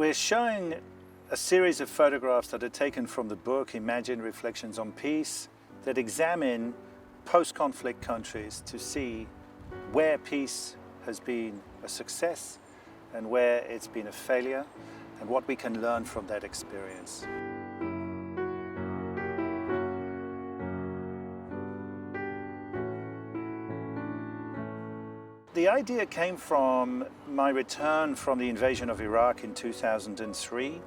We're showing a series of photographs that are taken from the book Imagine, Reflections on Peace, that examine post-conflict countries to see where peace has been a success and where it's been a failure, and what we can learn from that experience. The idea came from my return from the invasion of Iraq in 2003,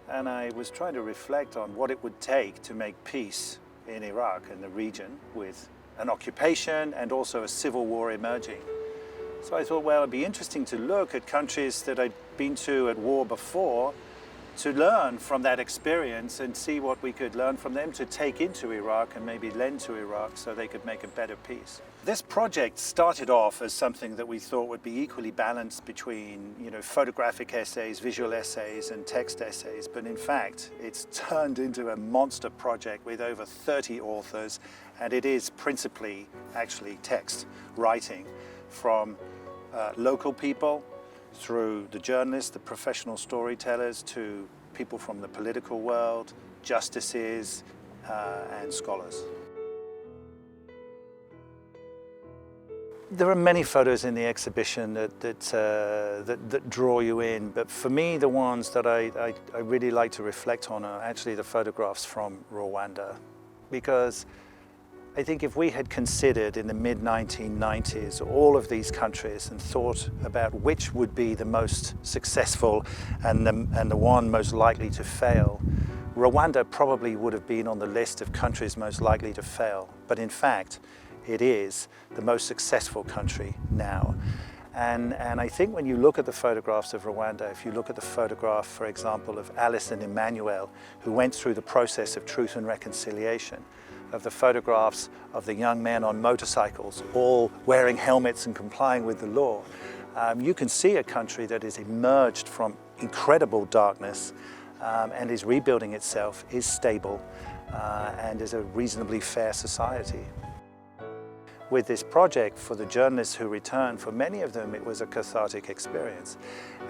and I was trying to reflect on what it would take to make peace in Iraq and the region with an occupation and also a civil war emerging. So I thought, well, it'd be interesting to look at countries that I'd been to at war before, to learn from that experience and see what we could learn from them to take into Iraq and maybe lend to Iraq so they could make a better peace. This project started off as something that we thought would be equally balanced between, photographic essays, visual essays and text essays, but in fact it's turned into a monster project with over 30 authors, and it is principally actually text writing from local people, through the journalists, the professional storytellers, to people from the political world, justices, and scholars. There are many photos in the exhibition that draw you in, but for me the ones that I really like to reflect on are actually the photographs from Rwanda, because I think if we had considered in the mid-1990s all of these countries and thought about which would be the most successful and the one most likely to fail, Rwanda probably would have been on the list of countries most likely to fail. But in fact, it is the most successful country now. And I think when you look at the photographs of Rwanda, if you look at the photograph, for example, of Alice and Emmanuel, who went through the process of truth and reconciliation, of the photographs of the young men on motorcycles, all wearing helmets and complying with the law, you can see a country that has emerged from incredible darkness and is rebuilding itself, is stable, and is a reasonably fair society. With this project, for the journalists who returned, for many of them it was a cathartic experience.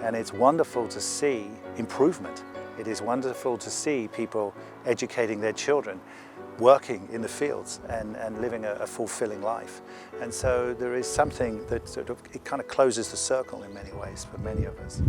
And it's wonderful to see improvement. It is wonderful to see people educating their children, working in the fields and living a fulfilling life. And so there is something that it kind of closes the circle in many ways for many of us.